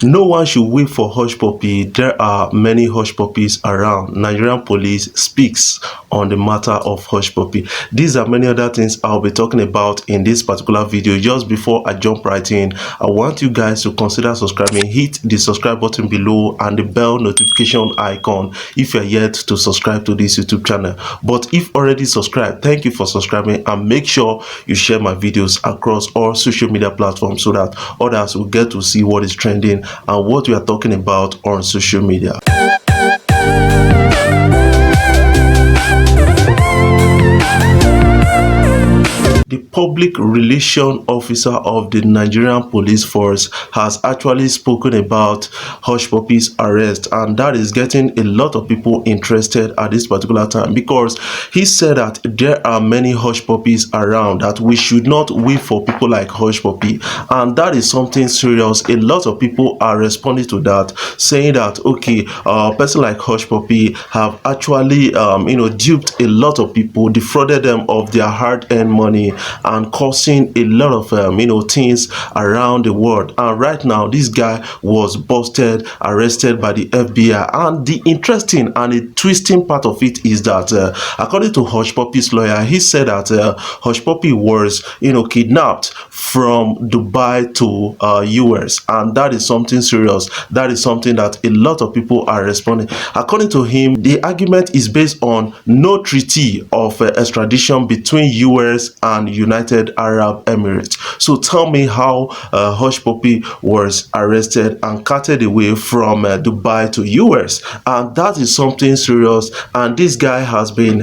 No one should wait for Hushpuppi. There are many Hushpuppies around. Nigerian police speaks on the matter of Hushpuppi. These are many other things I'll be talking about in this particular video. Just before I jump right in, I want you guys to consider subscribing. Hit the subscribe button below and the bell notification icon if you're yet to subscribe to this YouTube channel. But if already subscribed, thank you for subscribing, and make sure you share my videos across all social media platforms so that others will get to see what is trending and what we are talking about on social media. The public relation officer of the Nigerian police force has actually spoken about Hushpuppi's arrest, and that is getting a lot of people interested at this particular time, because he said that there are many Hushpuppies around, that we should not wait for people like Hushpuppi, and that is something serious. A lot of people are responding to that, saying that okay, a person like Hushpuppi have actually duped a lot of people, defrauded them of their hard-earned money, and causing a lot of things around the world. And right now this guy was busted, arrested by the FBI. And the interesting and the twisting part of it is that according to Hushpuppi's lawyer, he said that Hushpuppi was kidnapped from Dubai to US, and that is something serious. That is something that a lot of people are responding. According to him, the argument is based on no treaty of extradition between US and United Arab Emirates. So tell me how Hushpuppi was arrested and carted away from Dubai to US, and that is something serious. And this guy has been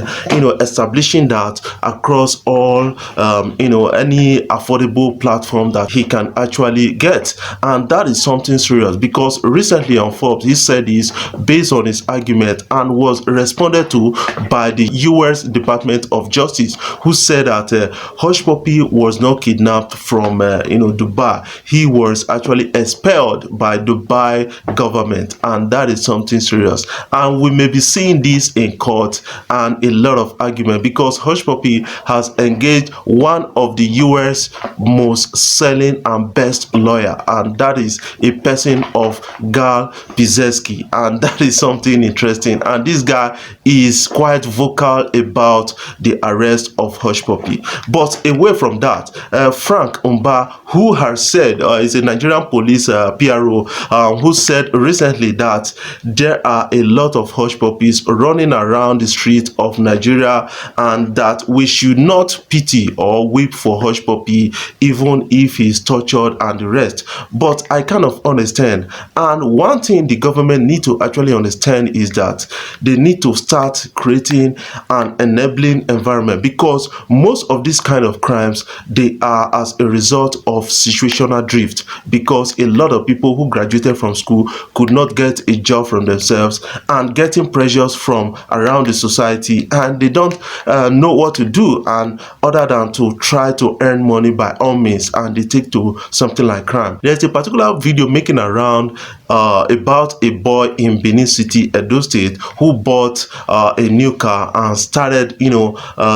establishing that across all any affordable platform that he can actually get, and that is something serious, because recently on Forbes he said this based on his argument, and was responded to by the US Department of Justice, who said that Hushpuppi was not kidnapped from Dubai. He was actually expelled by Dubai government, and that is something serious. And we may be seeing this in court and a lot of argument, because Hushpuppi has engaged one of the US most selling and best lawyer, and that is a person of Gal Pizeski, and that is something interesting. And this guy is quite vocal about the arrest of Hushpuppi. But away from that, Frank Umba, who has said is a Nigerian police PRO, who said recently that there are a lot of Hushpuppis running around the streets of Nigeria, and that we should not pity or weep for Hushpuppi even if he's tortured and the rest. But I kind of understand, and one thing the government need to actually understand is that they need to start creating an enabling environment, because most of these kind of crimes, they are as a result of situational drift, because a lot of people who graduated from school could not get a job from themselves and getting pressures from around the society, and they don't know what to do, and other than to try to earn money by all means, and they take to something like crime. There's a particular video making around about a boy in Benin City, Edo State, who bought a new car and started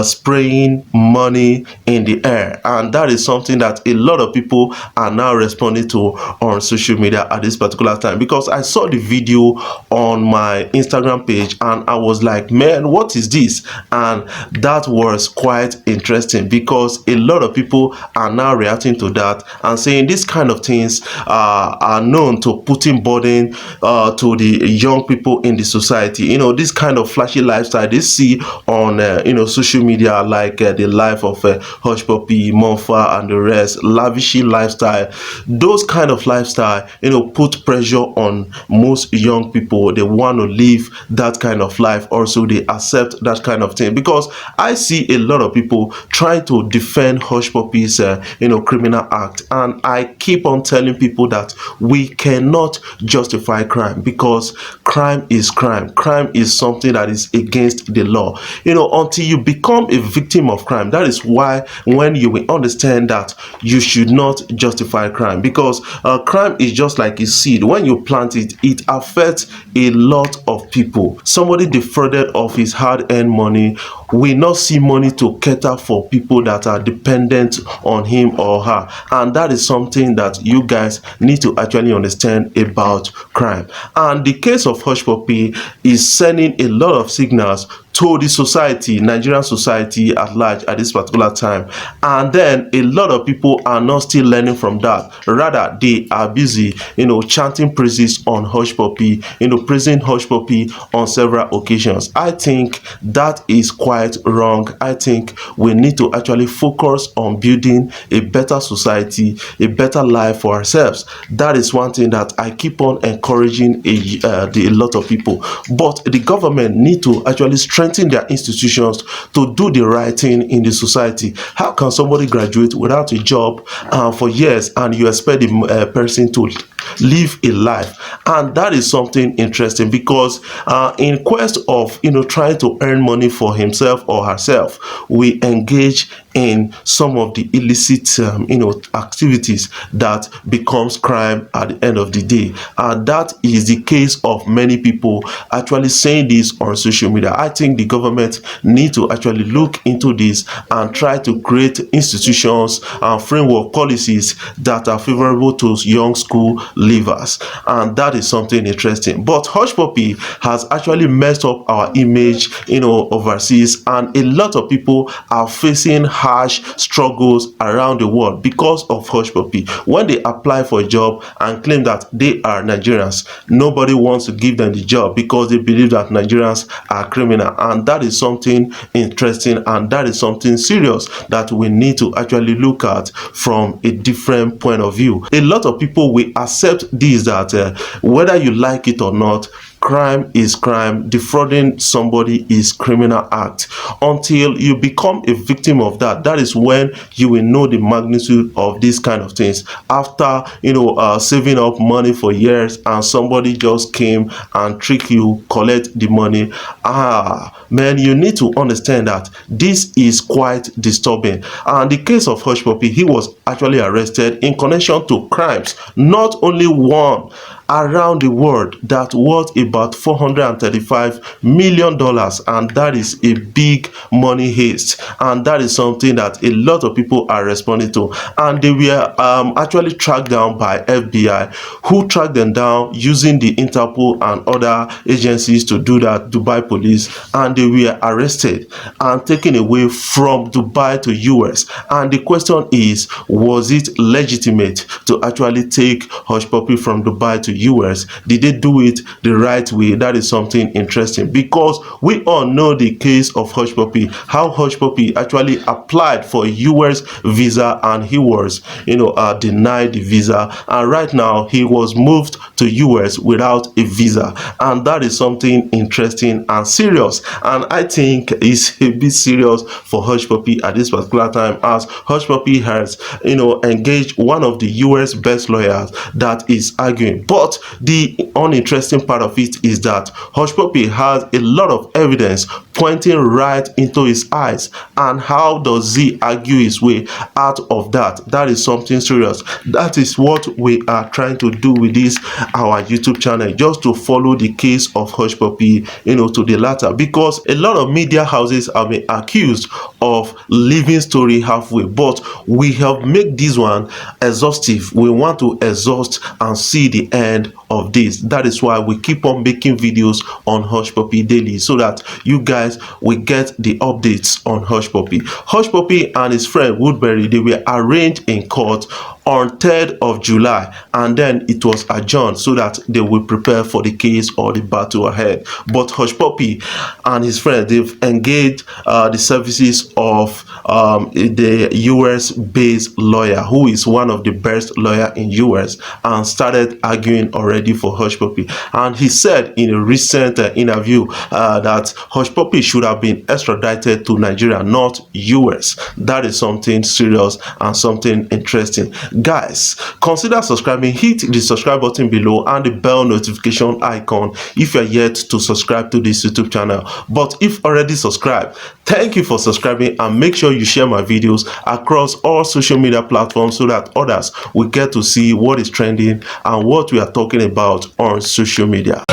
spraying money in the air, and that is something that a lot of people are now responding to on social media at this particular time. Because I saw the video on my Instagram page and I was like, man, what is this? And that was quite interesting, because a lot of people are now reacting to that and saying these kind of things are known to putting burden to the young people in the society. This kind of flashy lifestyle they see on social media, like the life of Hushpuppi, Monfa, and the rest, lavishy lifestyle. Those kind of lifestyle put pressure on most young people. They want to live that kind of life. Also, they accept that kind of thing, because I see a lot of people trying to defend Hushpuppi's criminal act, and I keep on telling people that we cannot justify crime, because crime is crime. Crime is something that is against the law. Until you become a victim of crime, that is why when you will understand that you should not justify crime, because crime is just like a seed. When you plant it, it affects a lot of people. Somebody defrauded of his hard-earned money will not see money to cater for people that are dependent on him or her. And that is something that you guys need to actually understand about crime. And the case of Hushpuppi is sending a lot of signals to the society, Nigerian society at large at this particular time. And then a lot of people are not still learning from that. Rather, they are busy, chanting praises on Hushpuppi, praising Hushpuppi on several occasions. I think that is quite wrong. I think we need to actually focus on building a better society, a better life for ourselves. That is one thing that I keep on encouraging a lot of people. But the government need to actually strengthen their institutions to do the right thing in the society. How can somebody graduate without a job for years and you expect the person to live a life? And that is something interesting, because in quest of trying to earn money for himself or herself, we engage in some of the illicit activities that becomes crime at the end of the day. And that is the case of many people actually saying this on social media. I think the government need to actually look into this and try to create institutions and framework policies that are favorable to young school leavers. And that is something interesting. But Hushpuppi has actually messed up our image overseas, and a lot of people are facing harsh struggles around the world because of Hushpuppi. When they apply for a job and claim that they are Nigerians, nobody wants to give them the job because they believe that Nigerians are criminal. And that is something interesting, and that is something serious that we need to actually look at from a different point of view. A lot of people will accept this, that whether you like it or not, crime is crime. Defrauding somebody is criminal act. Until you become a victim of that, that is when you will know the magnitude of these kind of things. After saving up money for years and somebody just came and trick you, collect the money, man, you need to understand that this is quite disturbing. And the case of Hushpuppi, he was actually arrested in connection to crimes, not only one, around the world, that worth about $435 million, and that is a big money heist. And that is something that a lot of people are responding to. And they were actually tracked down by FBI, who tracked them down using the Interpol and other agencies to do that, Dubai police, and they were arrested and taken away from Dubai to US. And the question is, was it legitimate to actually take Hushpuppi from Dubai to US? Did they do it the right way? That is something interesting, because we all know the case of Hushpuppi, how Hushpuppi actually applied for a US visa and he was denied the visa, and right now he was moved to US without a visa. And that is something interesting and serious, and I think it's a bit serious for Hushpuppi at this particular time, as Hushpuppi has engaged one of the US best lawyers that is arguing. But the uninteresting part of it is that Hushpuppi has a lot of evidence pointing right into his eyes, and how does he argue his way out of that? That is something serious. That is what we are trying to do with this our YouTube channel, just to follow the case of Hushpuppi to the latter, because a lot of media houses have been accused of leaving story halfway, but we have made this one exhaustive. We want to exhaust and see the end of this. That is why we keep on making videos on Hushpuppi daily, so that you guys will get the updates on Hushpuppi. Hushpuppi and his friend Woodbury, they were arraigned in court on 3rd of July, and then it was adjourned so that they will prepare for the case or the battle ahead. But Hushpuppi and his friend, they've engaged the services of the US-based lawyer, who is one of the best lawyer in US, and started arguing already for Hushpuppi. And he said in a recent interview that Hushpuppi should have been extradited to Nigeria, not US. That is something serious and something interesting. Guys, consider subscribing. Hit the subscribe button below and the bell notification icon if you're yet to subscribe to this YouTube channel. But if already subscribed, thank you for subscribing, and make sure you share my videos across all social media platforms so that others will get to see what is trending and what we are talking about on social media.